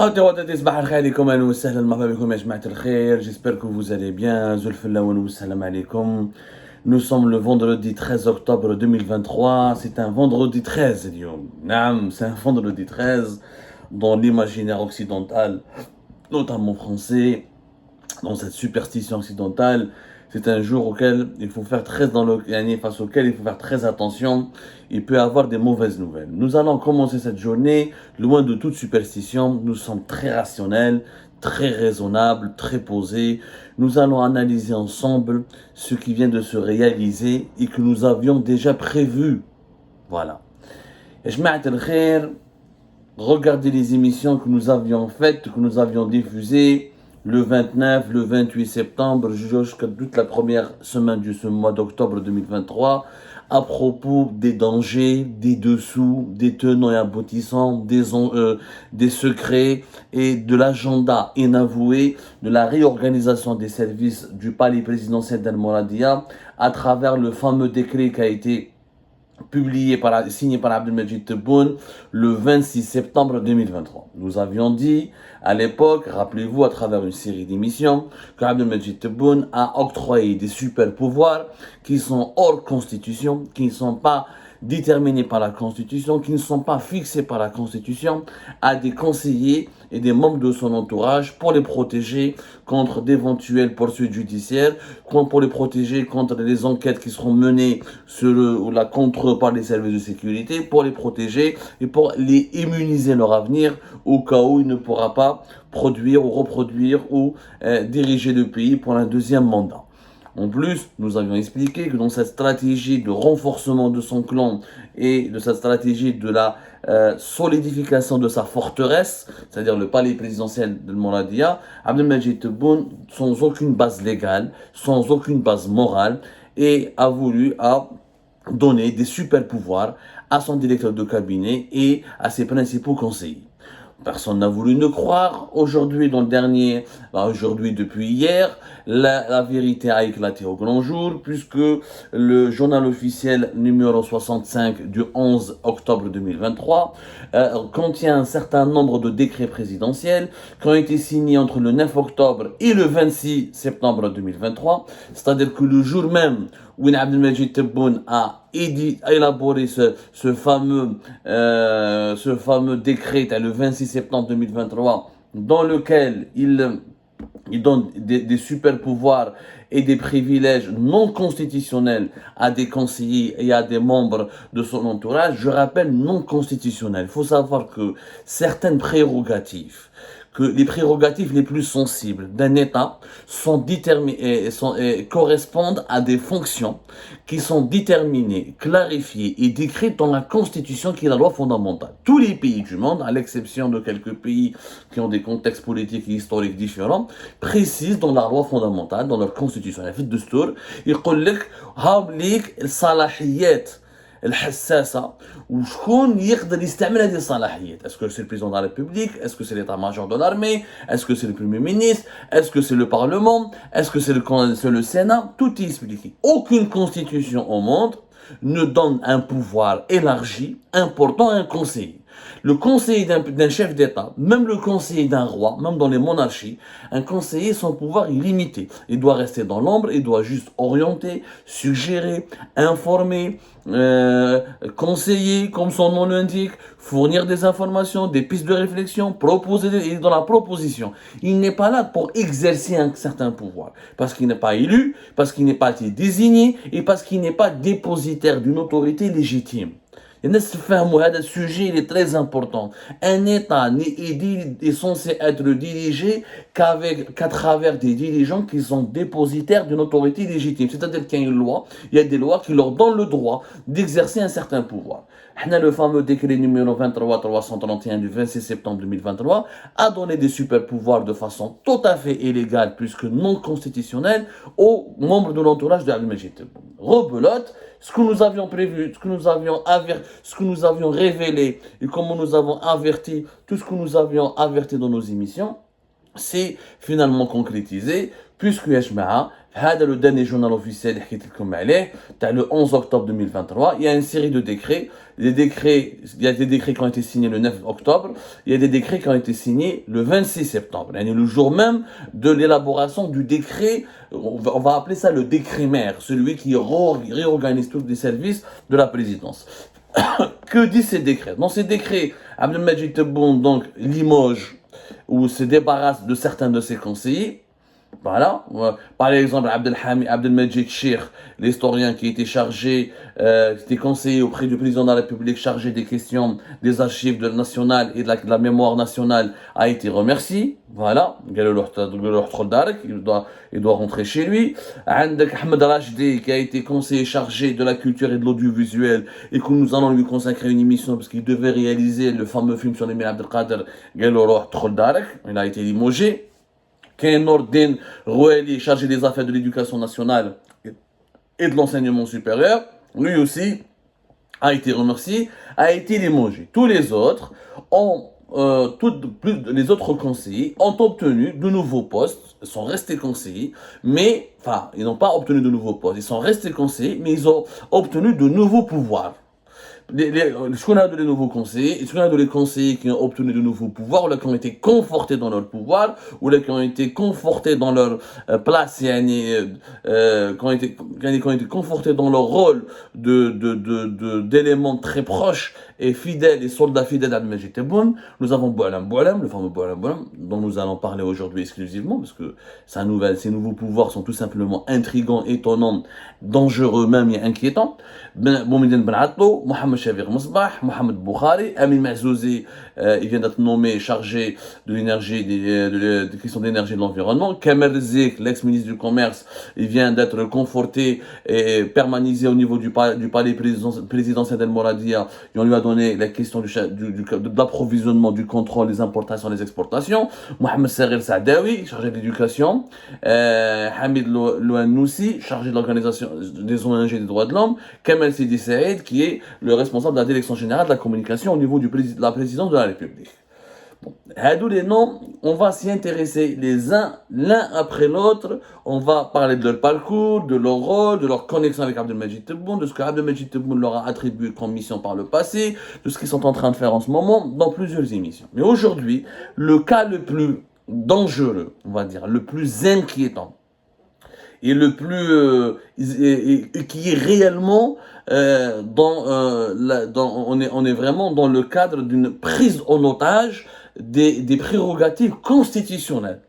J'espère que vous allez bien. Nous sommes le vendredi 13 octobre 2023. C'est un vendredi 13, c'est un vendredi 13 dans l'imaginaire occidental, notamment français, dans cette superstition occidentale. C'est un jour auquel il faut faire face auquel il faut faire très attention. Il peut y avoir des mauvaises nouvelles. Nous allons commencer cette journée loin de toute superstition. Nous sommes très rationnels, très raisonnables, très posés. Nous allons analyser ensemble ce qui vient de se réaliser et que nous avions déjà prévu. Voilà. Et je regardez les émissions que nous avions faites, que nous avions diffusées le 29, le 28 septembre, jusqu'à toute la première semaine de ce mois d'octobre 2023, à propos des dangers, des dessous, des tenants et aboutissants, des secrets et de l'agenda inavoué de la réorganisation des services du palais présidentiel d'Al-Mouradia à travers le fameux décret qui a été signé par Abdelmajid Tebboune le 26 septembre 2023. Nous avions dit à l'époque, rappelez-vous, à travers une série d'émissions, que Abdelmajid Tebboune a octroyé des super pouvoirs qui sont hors constitution, qui ne sont pas déterminés par la Constitution, qui ne sont pas fixés par la Constitution, à des conseillers et des membres de son entourage pour les protéger contre d'éventuelles poursuites judiciaires, pour les protéger contre les enquêtes qui seront menées par les services de sécurité, pour les protéger et pour les immuniser leur avenir au cas où il ne pourra pas produire ou reproduire ou diriger le pays pour un deuxième mandat. En plus, nous avions expliqué que dans cette stratégie de renforcement de son clan et de cette stratégie de la solidification de sa forteresse, c'est-à-dire le palais présidentiel de Mouradia, Abdelmajid Tebboune, sans aucune base légale, sans aucune base morale, a voulu donner des super pouvoirs à son directeur de cabinet et à ses principaux conseillers. Personne n'a voulu nous croire. Aujourd'hui, depuis hier, la vérité a éclaté au grand jour, puisque le journal officiel numéro 65 du 11 octobre 2023 contient un certain nombre de décrets présidentiels qui ont été signés entre le 9 octobre et le 26 septembre 2023, c'est-à-dire que le jour même où Abdelmajid Tebboune a élaboré ce fameux décret le 26 septembre 2023 dans lequel il donne des super pouvoirs et des privilèges non constitutionnels à des conseillers et à des membres de son entourage. Je rappelle non constitutionnels. Il faut savoir que certaines prérogatives, que les prérogatives les plus sensibles d'un État correspondent à des fonctions qui sont déterminées, clarifiées et décrites dans la Constitution qui est la loi fondamentale. Tous les pays du monde, à l'exception de quelques pays qui ont des contextes politiques et historiques différents, précisent dans la loi fondamentale, dans leur Constitution, la de Stour, ils disent هاوليك الصلاحيات الحساسه وشكون يقدر يستعمل هذه الصلاحيات. Est-ce que c'est le président de la République? Est-ce que c'est l'état-major de l'armée? Est-ce que c'est le premier ministre? Est-ce que c'est le parlement? Est-ce que c'est le Sénat? Tout est expliqué. Aucune constitution au monde ne donne un pouvoir élargi, important à un conseiller. Le conseiller d'un chef d'État, même le conseiller d'un roi, même dans les monarchies, un conseiller, son pouvoir est limité. Il doit rester dans l'ombre, il doit juste orienter, suggérer, informer, conseiller, comme son nom l'indique, fournir des informations, des pistes de réflexion, proposer, il est dans la proposition. Il n'est pas là pour exercer un certain pouvoir, parce qu'il n'est pas élu, parce qu'il n'est pas été désigné, et parce qu'il n'est pas dépositaire d'une autorité légitime. Ce sujet il est très important. Un État est censé être dirigé qu'à travers des dirigeants qui sont dépositaires d'une autorité légitime. C'est-à-dire qu'il y a une loi, il y a des lois qui leur donnent le droit d'exercer un certain pouvoir. Le fameux décret numéro 23-331 du 26 septembre 2023 a donné des super pouvoirs de façon tout à fait illégale, puisque non constitutionnelle, aux membres de l'entourage d'Abdelmajid Tebboune. Rebelote, ce que nous avions prévu, ce que nous avions révélé et comment nous avons averti, tout ce que nous avions averti dans nos émissions, c'est finalement concrétisé, puisque Yashma'a, le dernier journal officiel le 11 octobre 2023, il y a une série de décrets. Il y a des décrets qui ont été signés le 9 octobre, il y a des décrets qui ont été signés le 26 septembre. Le jour même de l'élaboration du décret, on va appeler ça le décret maire, celui qui réorganise tous les services de la présidence. Que disent ces décrets? Dans ces décrets, Abdelmajid Tebboune donc limoge ou se débarrasse de certains de ses conseillers. Voilà. Par exemple, Abdelmajid Cheikh, l'historien qui était chargé, qui était conseiller auprès du président de la République, chargé des questions des archives nationales et de la mémoire nationale, a été remercié. Voilà. Il doit rentrer chez lui. Ahmed Rajdi, qui a été conseiller chargé de la culture et de l'audiovisuel, et que nous allons lui consacrer une émission parce qu'il devait réaliser le fameux film sur l'Émir Abdelkader, il a été limogé. Ken Nordin Roueli, chargé des affaires de l'éducation nationale et de l'enseignement supérieur, lui aussi a été remercié, a été limogé. Tous les autres les autres conseillers ont obtenu de nouveaux postes, sont restés conseillers, mais, enfin, ils n'ont pas obtenu de nouveaux postes, ils sont restés conseillers, mais ils ont obtenu de nouveaux pouvoirs. Ce qu'on a de les nouveaux conseillers, ce qu'on a de les conseillers qui ont obtenu de nouveaux pouvoirs, ou qui ont été confortés dans leur pouvoir, ou qui ont été confortés dans leur place, qui ont été confortés dans leur rôle d'éléments très proches et fidèles et soldats fidèles d'Abdelmajid Tebboune. Nous avons Boualem Boualem, le fameux Boualem Boualem, dont nous allons parler aujourd'hui exclusivement, parce que ces nouveaux pouvoirs sont tout simplement intrigants, étonnants, dangereux même et inquiétants. Boumediene Ben Atlo, Mohamed Chavir Mosbah, Mohamed Boukhari, Amin Mazouzi, il vient d'être nommé chargé de l'énergie, des questions d'énergie et de l'environnement. Kamer Zik, l'ex-ministre du Commerce, il vient d'être conforté et permanisé au niveau du palais présidentiel d'El Mouradia. Et on lui a donné la question de l'approvisionnement, du contrôle des importations et des exportations. Mohamed Saghir Saadawi, chargé de l'éducation. Hamid Louanoussi, chargé de l'organisation des ONG et des droits de l'homme. Kamel Sidi Saïd, qui est le responsable de la direction générale de la communication au niveau de la présidence de la République. Bon, les noms, on va s'y intéresser l'un après l'autre. On va parler de leur parcours, de leur rôle, de leur connexion avec Abdelmajid Tebboune, de ce que Abdelmajid Tebboune leur a attribué comme mission par le passé, de ce qu'ils sont en train de faire en ce moment dans plusieurs émissions. Mais aujourd'hui, le cas le plus dangereux, on va dire, le plus inquiétant, et le plus qui est réellement on est vraiment dans le cadre d'une prise en otage des prérogatives constitutionnelles.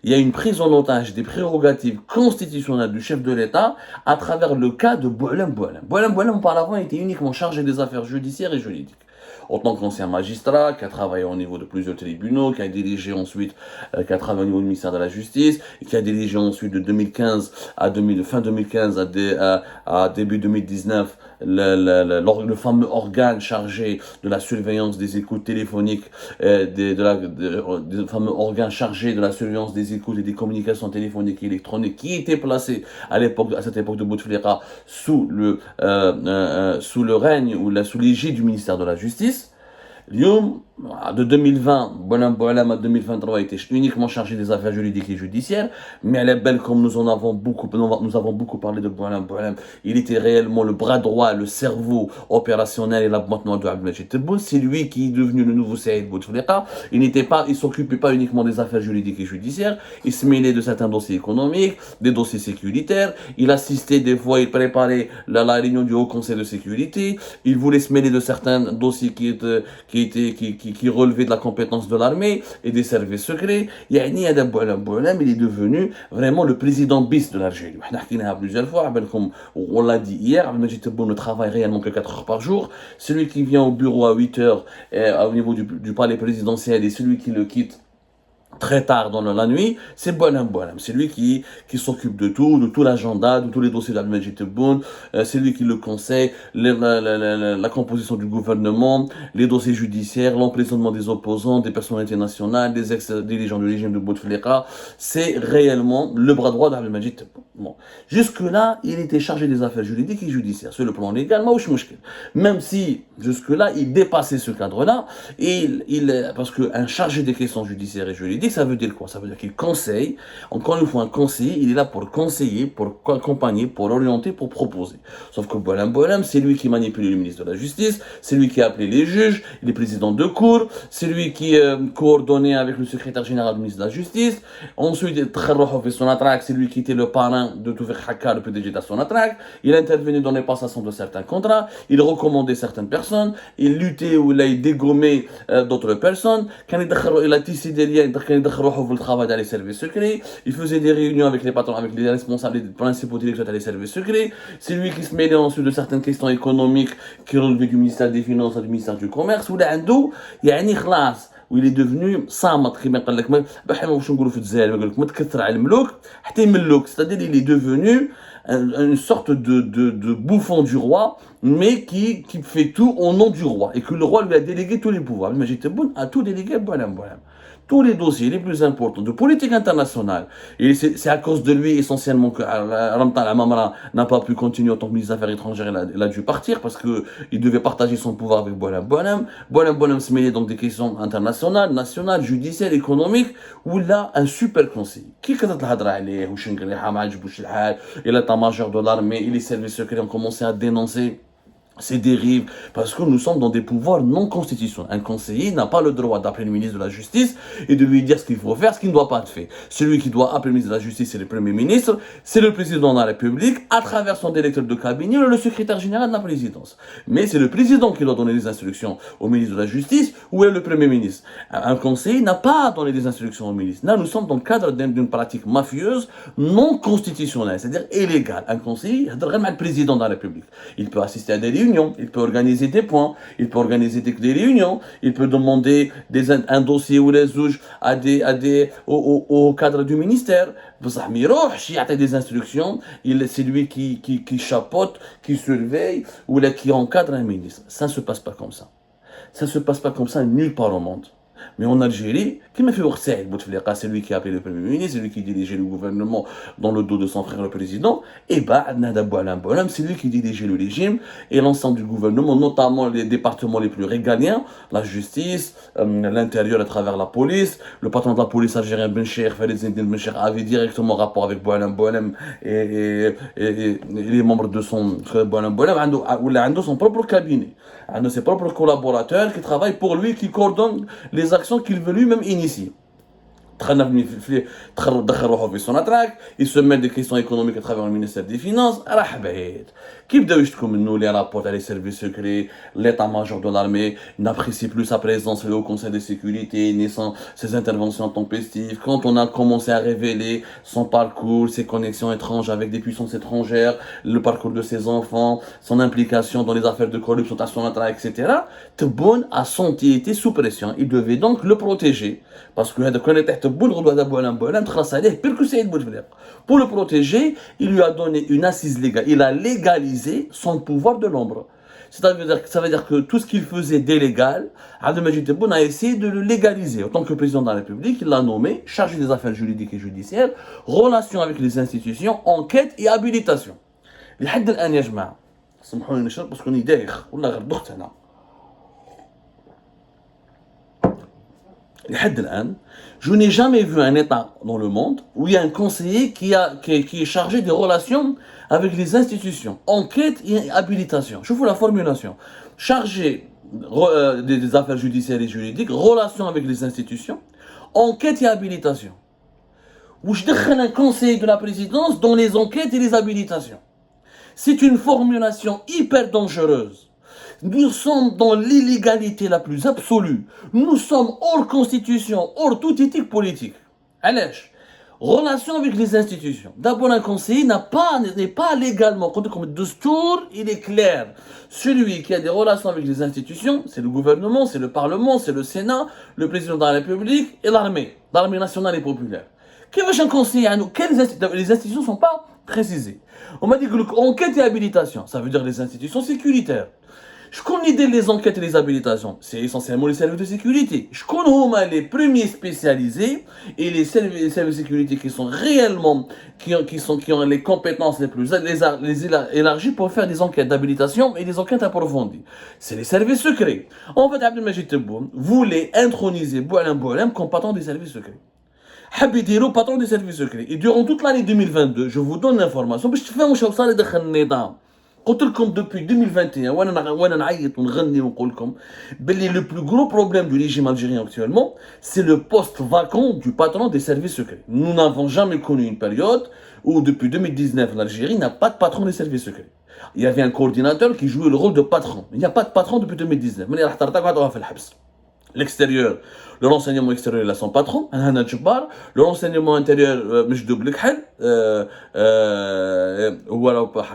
Il y a une prise en otage des prérogatives constitutionnelles du chef de l'État à travers le cas de Boualem Boualem. Boualem Boualem, auparavant, était uniquement chargé des affaires judiciaires et juridiques. En tant qu'ancien magistrat, qui a travaillé au niveau de plusieurs tribunaux, qui a dirigé ensuite, qui a travaillé au niveau du ministère de la Justice, et qui a dirigé ensuite de 2015 fin 2015 à début 2019 le fameux organe chargé de la surveillance des écoutes téléphoniques, le fameux organe chargé de la surveillance des écoutes et des communications téléphoniques et électroniques, qui était placé à cette époque de Bouteflika sous le règne ou sous l'égide du ministère de la Justice. Lyon, de 2020, Boualem à 2023 était uniquement chargé des affaires juridiques et judiciaires, mais à la belle, comme nous avons beaucoup parlé de Boualem, il était réellement le bras droit, le cerveau opérationnel et l'abattement de Abdelmajid Tebboune. C'est lui qui est devenu le nouveau Saïd Bouteflika. Il s'occupait pas uniquement des affaires juridiques et judiciaires, il se mêlait de certains dossiers économiques, des dossiers sécuritaires, il assistait des fois, il préparait la réunion du Haut Conseil de sécurité, il voulait se mêler de certains dossiers qui relevait de la compétence de l'armée et des services secrets. Yani Adam Boualem, il est devenu vraiment le président bis de l'Algérie. On a plusieurs fois, comme on l'a dit hier, Abdelmajid Tebboune ne travaille réellement que 4 heures par jour. Celui qui vient au bureau à 8 heures au niveau du palais présidentiel et celui qui le quitte très tard dans la nuit, c'est Boualem. C'est lui qui s'occupe de tout l'agenda, de tous les dossiers d'Abdelmajid Tebboune, c'est lui qui le conseille, la composition du gouvernement, les dossiers judiciaires, l'emprisonnement des opposants, des personnalités nationales, des ex-dirigeants du régime de Bouteflika. C'est réellement le bras droit d'Abdelmajid Tebboune. Bon. Jusque-là, il était chargé des affaires juridiques et judiciaires. Sur le plan légal, même si, jusque-là, il dépassait ce cadre-là, parce qu'un chargé des questions judiciaires et juridiques, juridique, ça veut dire quoi? Ça veut dire qu'il conseille. Encore une fois, un conseiller, il est là pour conseiller, pour accompagner, pour orienter, pour proposer. Sauf que Boualem, c'est lui qui manipule le ministre de la Justice, c'est lui qui a appelé les juges, les présidents de cour, c'est lui qui coordonnait avec le secrétaire général du ministre de la Justice. Ensuite, Sonatrach, c'est lui qui était le parrain de Toufik Hakka, le PDG de Sonatrach. Il intervenait dans les passations de certains contrats, il recommandait certaines personnes, il luttait ou il dégommait d'autres personnes. Quand il a tissé des liens, il travail dans les services secrets, il faisait des réunions avec les patrons, avec les responsables, les principaux directeurs dans les services secrets. C'est lui qui se mêlait ensuite de certaines questions économiques qui relevaient du ministère des Finances et du ministère du Commerce. يعني خلاص ويل est devenu صامت كما قال لك بحال واش نقولوا في الجزائر يقول لك ما تكثر على الملوك حتى يملوك c'est-à-dire il est devenu une sorte de bouffon du roi mais qui fait tout au nom du roi et que le roi lui a délégué tous les pouvoirs. Majid Tebboune a tout délégué Boualem. Tous les dossiers les plus importants de politique internationale. Et c'est à cause de lui essentiellement que Ramtan Amamra n'a pas pu continuer en tant que ministre des Affaires étrangères. Il a dû partir parce qu'il devait partager son pouvoir avec Boualem se mêlait donc des questions internationales, nationales, judiciaires, économiques, où il a un super conseiller. Qui كانت الهضره عليه واش نقريها ما عجبوش الحال et l'état-major de l'armée et les services secrets ont commencé à dénoncer ces dérives, parce que nous sommes dans des pouvoirs non constitutionnels. Un conseiller n'a pas le droit d'appeler le ministre de la Justice et de lui dire ce qu'il faut faire, ce qui ne doit pas être fait. Celui qui doit appeler le ministre de la Justice, c'est le Premier ministre, c'est le président de la République, à travers son directeur de cabinet, le secrétaire général de la présidence. Mais c'est le président qui doit donner les instructions au ministre de la Justice ou le Premier ministre. Un conseiller n'a pas à donner des instructions au ministre. Là, nous sommes dans le cadre d'une pratique mafieuse non constitutionnelle, c'est-à-dire illégale. Un conseiller, c'est le président de la République. Il peut assister à des réunions, il peut organiser des points, il peut organiser des réunions, il peut demander un dossier ou les juges au cadre du ministère. Il a des instructions, c'est lui qui chapeaute, qui surveille ou qui encadre un ministre. Ça ne se passe pas comme ça. Ça ne se passe pas comme ça nulle part au monde. Mais en Algérie, qui m'a fait voir ça, c'est lui qui a appelé le Premier ministre, c'est lui qui dirigeait le gouvernement dans le dos de son frère le président, et c'est lui qui dirigeait le régime et l'ensemble du gouvernement, notamment les départements les plus régaliens, la justice, l'intérieur à travers la police. Le patron de la police algérienne, Bencher, Farid Zindine Bencher, avait directement rapport avec Boualem et les membres de son Boualem, son propre cabinet, ses propres collaborateurs qui travaillent pour lui, qui coordonnent les actions qu'il veut lui-même initier. Il se met des questions économiques à travers le ministère des Finances. Qui les rapports à les services secrets, l'état-major de l'armée n'apprécie plus sa présence au Conseil de sécurité, ni ses interventions tempestives. Quand on a commencé à révéler son parcours, ses connexions étranges avec des puissances étrangères, le parcours de ses enfants, son implication dans les affaires de corruption, etc., Tebboune a été sous pression. Il devait donc le protéger. Parce que pour le protéger, il lui a donné une assise légale. Il a légalisé son pouvoir de l'ombre. Ça veut dire que tout ce qu'il faisait d'illégal, Abdelmajid Tebboune a essayé de le légaliser. En tant que président de la République, il l'a nommé chargé des affaires juridiques et judiciaires, relations avec les institutions, enquête et habilitation. لحد الآن يا جماعة سمحوني نشرب بس كوني دايخ ولا غير ضغط هنا. Je n'ai jamais vu un État dans le monde où il y a un conseiller qui est chargé des relations avec les institutions, enquête et habilitation. Je vous la formulation. Chargé des affaires judiciaires et juridiques, relations avec les institutions, enquête et habilitation. Où je décrète un conseiller de la présidence dans les enquêtes et les habilitations. C'est une formulation hyper dangereuse. Nous sommes dans l'illégalité la plus absolue. Nous sommes hors constitution, hors toute éthique politique. Allez, relation avec les institutions. D'abord, un conseiller n'est pas légalement, comme le Destour, il est clair. Celui qui a des relations avec les institutions, c'est le gouvernement, c'est le Parlement, c'est le Sénat, le président de la République et l'armée nationale et populaire. Qu'est-ce qu'un conseiller à nous? Les institutions ne sont pas précisées. On m'a dit que l'enquête et habilitation, ça veut dire les institutions sécuritaires. Je connais les enquêtes et les habilitations, c'est essentiellement les services de sécurité. Je connais les premiers spécialisés et les services de sécurité qui sont réellement, qui ont les compétences les plus élargies pour faire des enquêtes d'habilitation et des enquêtes approfondies. C'est les services secrets. En fait, Abdelmajid Tebboune voulait introniser Boualem comme patron des services secrets. Habidiro, patron des services secrets. Et durant toute l'année 2022, je vous donne l'information, parce que je fais un chaussard et de khannéda. قلت لكم depuis 2021 وانا نعيط ونغني ونقول لكم باللي le plus gros problème du régime algérien actuellement c'est le poste vacant du patron des services secrets. Nous n'avons jamais connu une période où depuis 2019 l'Algérie n'a pas de patron des services secrets. Il y avait un coordinateur qui jouait le rôle de patron. Il n'y a pas de patron depuis 2019. L'extérieur, le renseignement extérieur, il a son patron, Hana Djebbar. Le renseignement intérieur, Mjdoub Lekhal, voilà,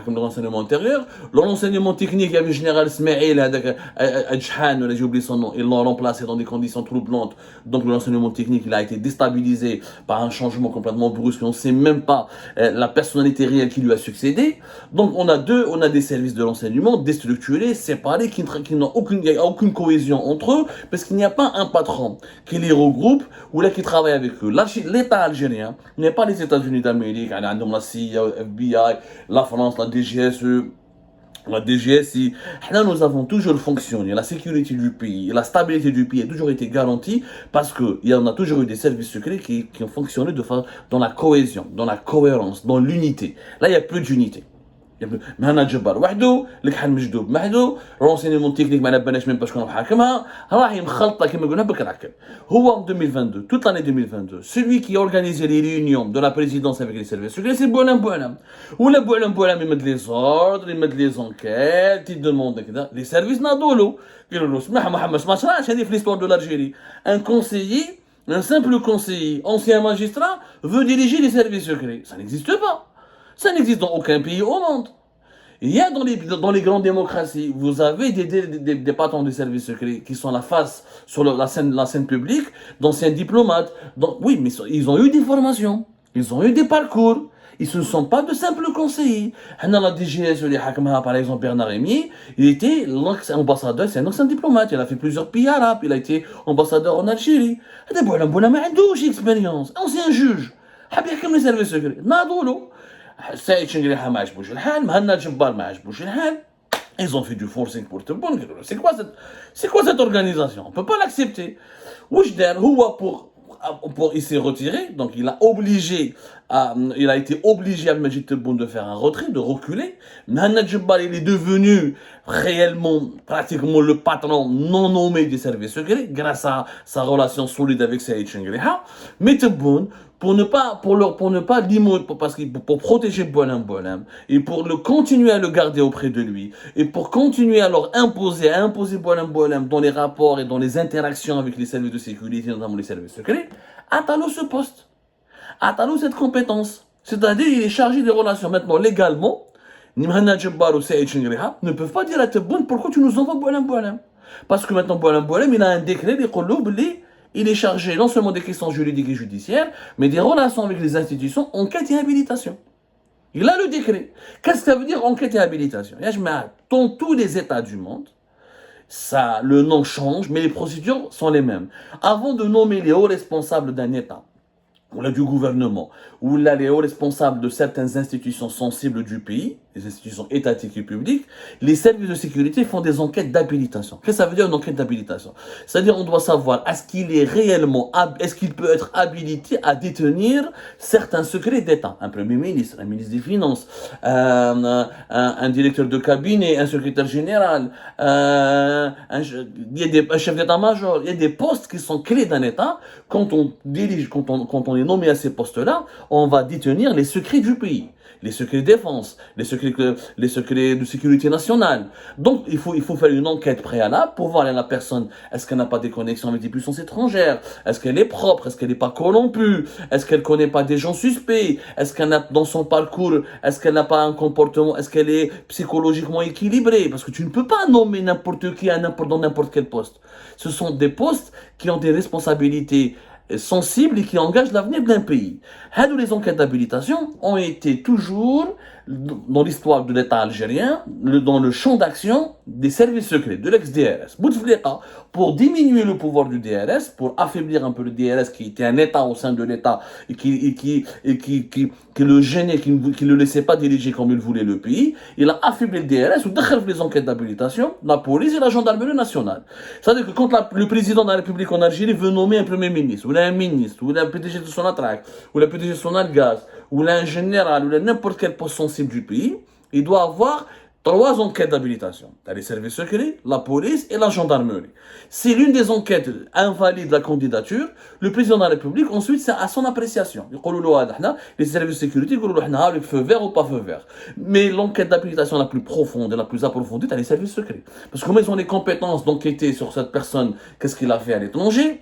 le renseignement intérieur. Le renseignement technique, il y avait le général Smaïl, Adjhan, j'ai oublié son nom, ils l'ont remplacé dans des conditions troublantes. Donc le renseignement technique, il a été déstabilisé par un changement complètement brusque. On ne sait même pas la personnalité réelle qui lui a succédé. Donc on a des services de renseignement déstructurés, séparés, qui n'ont aucune cohésion entre eux, parce qu'il n'y a pas un patron qui les regroupe ou là qui travaille avec eux. L'État algérien n'est pas les États-Unis d'Amérique, la CIA, la FBI, la France, la DGSE, la DGSI. Là, nous avons toujours fonctionné. La sécurité du pays, la stabilité du pays a toujours été garantie parce qu'il y en a toujours eu des services secrets qui ont fonctionné dans la cohésion, dans la cohérence, dans l'unité. Là, il n'y a plus d'unité. مهنا جبار وحده الكحل مجدوب وحده رونسينيمون تكنيك ما نباناش من باش كانوا حاكمها راهي مخلطه كما قلنا بالكرعكل هو en 2022 toute l'année 2022 celui qui a organisé les réunions de la présidence avec les services secrets c'est Boualem ولا Boualem يمد لي زوردر يمد لي زونكيت يدوموند كذا les services ناضولو قالوا له سمح محمد ما صراش هذه في l'histoire de l'Algérie un conseiller un simple conseiller ancien magistrat veut diriger les services secrets ça n'existe pas. Ça n'existe dans aucun pays au monde. Il y a dans les grandes démocraties, vous avez des patrons de services secrets qui sont la face sur la scène publique, d'anciens diplomates. Oui, mais ils ont eu des formations, ils ont eu des parcours. Ils ne sont pas de simples conseillers. La DGS, par exemple, Bernard Rémy, il était ambassadeur, c'est un ancien diplomate. Il a fait plusieurs pays arabes. Il a été ambassadeur en Algérie. Il a expérience. Ancien juge. Il a les services secrets. Saïd Chengrikha ما عجبوش الحال مهنا جبار ما عجبوش الحال ils ont fait du forcing pour Tebboune c'est quoi cette organisation on peut pas l'accepter واش دار هو il s'est retiré donc il a été obligé à Majid Tebboune de faire un retrait de reculer Mehana Djebbar il est devenu réellement pratiquement le patron non nommé des services secrets grâce à sa relation solide avec Saïd Chengrikha mais Tebboune pour ne pas pour protéger Boualem et pour le continuer à le garder auprès de lui et pour continuer à imposer Boualem dans les rapports et dans les interactions avec les services de sécurité, notamment les services secrets, Attalo ce poste, Attalo cette compétence. C'est-à-dire il est chargé des relations maintenant légalement. Nimhana Djebbar ou Saïd Chengrikha ne peuvent pas dire à Tebboune pourquoi tu nous envoies Boualem. Parce que maintenant Boualem il a un décret des Kouloubli. Il est chargé non seulement des questions juridiques et judiciaires, mais des relations avec les institutions, enquête et habilitation. Il a le décret. Qu'est-ce que ça veut dire enquête et habilitation? Dans tous les États du monde, le nom change, mais les procédures sont les mêmes. Avant de nommer les hauts responsables d'un État, ou là du gouvernement, ou là les hauts responsables de certaines institutions sensibles du pays, les institutions étatiques et publiques, les services de sécurité font des enquêtes d'habilitation. Qu'est-ce que ça veut dire une enquête d'habilitation? C'est-à-dire on doit savoir est-ce qu'il peut être habilité à détenir certains secrets d'État. Un premier ministre, un ministre des Finances, un directeur de cabinet, un secrétaire général, un chef d'état-major. Il y a des postes qui sont clés d'un État. Quand on est nommé à ces postes-là, on va détenir les secrets du pays. Les secrets de défense, les secrets de sécurité nationale. Donc, il faut faire une enquête préalable pour voir la personne, est-ce qu'elle n'a pas des connexions avec des puissances étrangères? Est-ce qu'elle est propre? Est-ce qu'elle n'est pas corrompue? Est-ce qu'elle ne connaît pas des gens suspects? Est-ce qu'elle a, dans son parcours, est-ce qu'elle n'a pas un comportement, est-ce qu'elle est psychologiquement équilibrée? Parce que tu ne peux pas nommer n'importe qui dans n'importe quel poste. Ce sont des postes qui ont des responsabilités sensibles et qui engagent l'avenir d'un pays. Les enquêtes d'habilitation ont été toujours dans l'histoire de l'État algérien, dans le champ d'action des services secrets, de l'ex-DRS. Bouteflika, pour diminuer le pouvoir du DRS, pour affaiblir un peu le DRS qui était un État au sein de l'État et qui le gênait, qui ne le laissait pas diriger comme il voulait le pays, il a affaibli le DRS ou déchargé les enquêtes d'habilitation, la police et la gendarmerie nationale. C'est-à-dire que quand le président de la République en Algérie veut nommer un premier ministre, ou un ministre, ou un PDG de Sonatrach, ou un PDG de Sonalgaz, ou un général, ou n'importe quel poste sensible du pays, il doit avoir 3 enquêtes d'habilitation. Les services secrets, la police et la gendarmerie. Si l'une des enquêtes invalide la candidature, le président de la République, ensuite, c'est à son appréciation. Les services de sécurité, avec feu vert ou pas feu vert. Mais l'enquête d'habilitation la plus profonde et la plus approfondie, c'est les services secrets. Parce que comment ils ont les compétences d'enquêter sur cette personne, qu'est-ce qu'il a fait à l'étranger,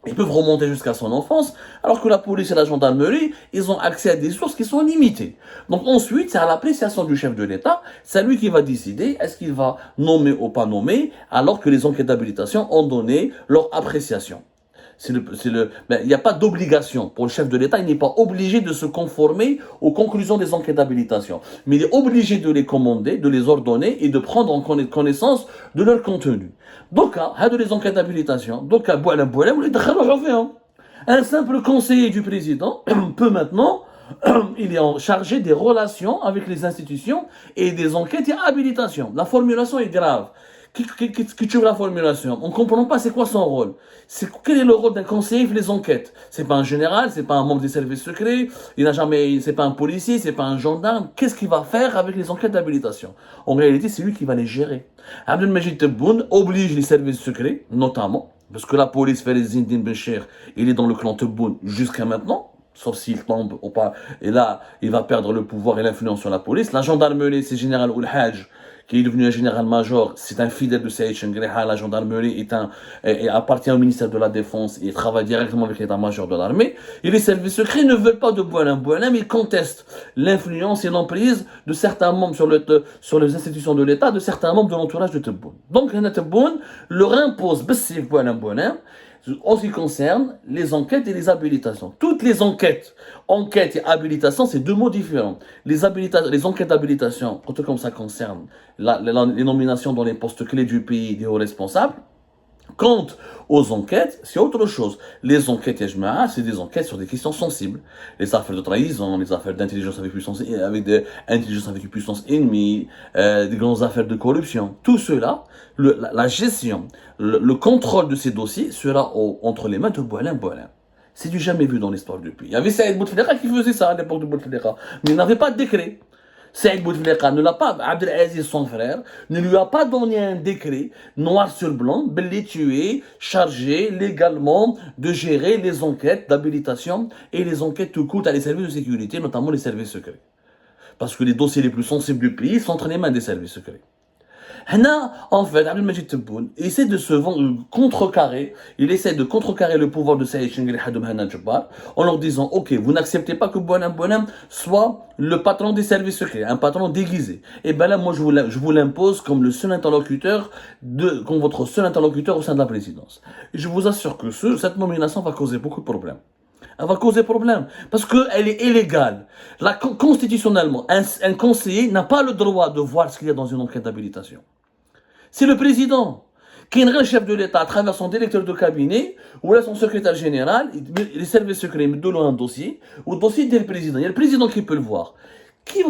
ils peuvent remonter jusqu'à son enfance, alors que la police et la gendarmerie, ils ont accès à des sources qui sont limitées. Donc ensuite, c'est à l'appréciation du chef de l'État, c'est lui qui va décider est-ce qu'il va nommer ou pas nommer, alors que les enquêtes d'habilitation ont donné leur appréciation. Il n'y a pas d'obligation pour le chef de l'État, il n'est pas obligé de se conformer aux conclusions des enquêtes d'habilitation. Mais il est obligé de les commander, de les ordonner et de prendre en connaissance de leur contenu. Donc, les enquêtes d'habilitation, un simple conseiller du président peut maintenant, il est chargé des relations avec les institutions et des enquêtes et habilitations. La formulation est grave. Qui tue la formulation. On ne comprend pas c'est quoi son rôle. Quel est le rôle d'un conseiller pour les enquêtes. C'est pas un général, c'est pas un membre des services secrets, c'est pas un policier, c'est pas un gendarme. Qu'est-ce qu'il va faire avec les enquêtes d'habilitation? En réalité, c'est lui qui va les gérer. Abdelmajid Tebboune oblige les services secrets, notamment, parce que la police fait les Zindine Bencher, il est dans le clan Tebboune jusqu'à maintenant. Sauf s'il tombe ou pas. Et là, il va perdre le pouvoir et l'influence sur la police. La gendarmerie, c'est général Oulhaj, qui est devenu un général-major. C'est un fidèle de Saïd Chengreha. La gendarmerie appartient au ministère de la Défense et travaille directement avec l'état-major de l'armée. Et les services secrets ne veulent pas de Boualem, mais ils contestent l'influence et l'emprise de certains membres sur les institutions de l'État, de certains membres de l'entourage de Tebboune. Donc, Tebboune leur impose Bessif Boualem, en ce qui concerne les enquêtes et les habilitations. Toutes les enquêtes et habilitations, c'est 2 mots différents. Les enquêtes d'habilitation, comme ça concerne les nominations dans les postes clés du pays des hauts responsables, quant aux enquêtes, c'est autre chose. Les enquêtes, c'est des enquêtes sur des questions sensibles. Les affaires de trahison, les affaires d'intelligence avec une puissance ennemie, des grandes affaires de corruption. Tout cela, la gestion, le contrôle de ces dossiers sera entre les mains de Boualem. C'est du jamais vu dans l'histoire du pays. Il y avait Saïd Bouteflika qui faisait ça à l'époque de Bouteflika, mais il n'avait pas de décret. Saïd Bouteflika ne l'a pas, Abdelaziz, son frère, ne lui a pas donné un décret noir sur blanc, belli tué, chargé légalement de gérer les enquêtes d'habilitation et les enquêtes tout court à les services de sécurité, notamment les services secrets. Parce que les dossiers les plus sensibles du pays sont entre les mains des services secrets. En fait, Abdelmajid Tebboune essaie de se contrecarrer, le pouvoir de Saïd Chengreha de Mohamed Jabbar en leur disant ok, vous n'acceptez pas que Boualem soit le patron des services secrets, un patron déguisé. Et ben là, moi, je vous l'impose comme votre seul interlocuteur au sein de la présidence. Et je vous assure que cette nomination va causer beaucoup de problèmes. Elle va causer problème parce qu'elle est illégale. Constitutionnellement, un conseiller n'a pas le droit de voir ce qu'il y a dans une enquête d'habilitation. C'est le président qui est le chef de l'État à travers son directeur de cabinet ou là son secrétaire général, les services secrets me donnent un dossier, ou le dossier est le président. Il y a le président qui peut le voir.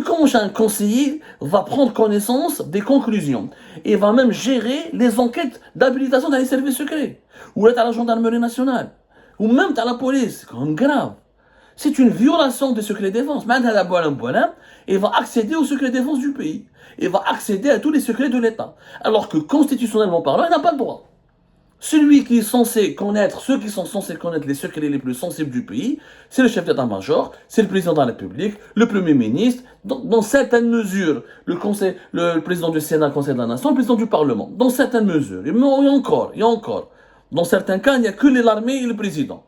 Comment un conseiller va prendre connaissance des conclusions et va même gérer les enquêtes d'habilitation dans les services secrets ou là à la gendarmerie nationale ou même à la police, c'est quand même grave. C'est une violation des secrets défense. Il va accéder aux secrets défense du pays. Il va accéder à tous les secrets de l'État. Alors que constitutionnellement parlant, il n'a pas le droit. Celui qui est censé connaître, ceux qui sont censés connaître les secrets les plus sensibles du pays, c'est le chef d'état-major, c'est le président de la République, le premier ministre, dans certaines mesures, le président du Sénat, le Conseil de la Nation, le président du Parlement, dans certaines mesures. Il y a encore. Dans certains cas, il n'y a que l'armée et le président.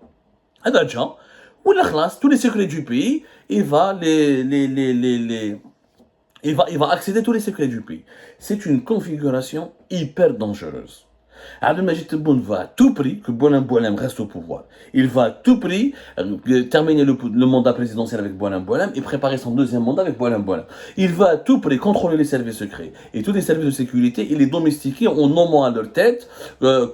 Ou la classe, tous les secrets du pays, il va accéder à tous les secrets du pays. C'est une configuration hyper dangereuse. Abdelmajid Tebboune va à tout prix que Boualem reste au pouvoir. Il va à tout prix terminer le mandat présidentiel avec Boualem et préparer son deuxième mandat avec Boualem. Il va à tout prix contrôler les services secrets et tous les services de sécurité et les domestiquer en nommant à leur tête, en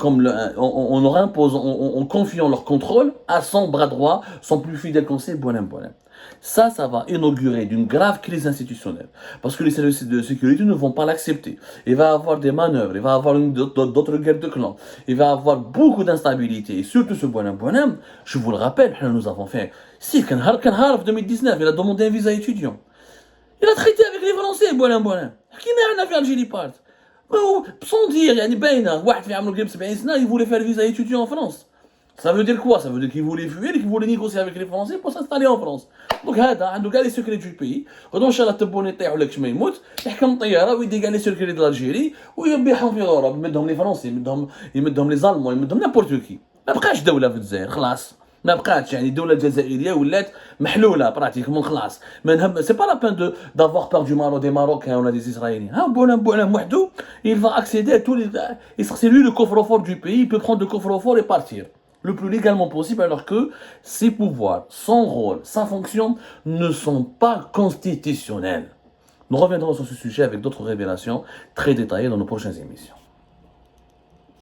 confiant leur contrôle à son bras droit, son plus fidèle conseiller, Boualem. Ça va inaugurer d'une grave crise institutionnelle. Parce que les services de sécurité ne vont pas l'accepter. Il va y avoir des manœuvres, il va y avoir d'autres guerres de clans, il va y avoir beaucoup d'instabilité. Et surtout ce Boualem, je vous le rappelle, nous avons fait. Si, Kanharf 2019, il a demandé un visa étudiant. Il a traité avec les Français, Boualem. Qui n'a rien fait Algérie part. Sans dire, il voulait faire le visa étudiant en France. Ça veut dire quoi? Ça veut dire qu'il voulait fuir et qu'il voulait négocier avec les Français pour s'installer en France. Donc, il a les secrets du pays. Donc, il a les secrets de l'Algérie. Et il a les Français, il les Allemands, il n'importe qui. ما بقاش دولة في الجزائر خلاص ما بقاتش يعني الدولة الجزائرية ولات محلولة براتيكمون خلاص ما نهم سي با لا بان d'avoir peur du Maroc des Marocains ou des Israéliens ها Boualem وحده il va accéder à tous les c'est lui le coffre-fort du pays, il peut prendre le coffre-fort et partir le plus légalement possible alors que ses pouvoirs, son rôle, sa fonction ne sont pas constitutionnels. Nous reviendrons sur ce sujet avec d'autres révélations très détaillées dans nos prochaines émissions.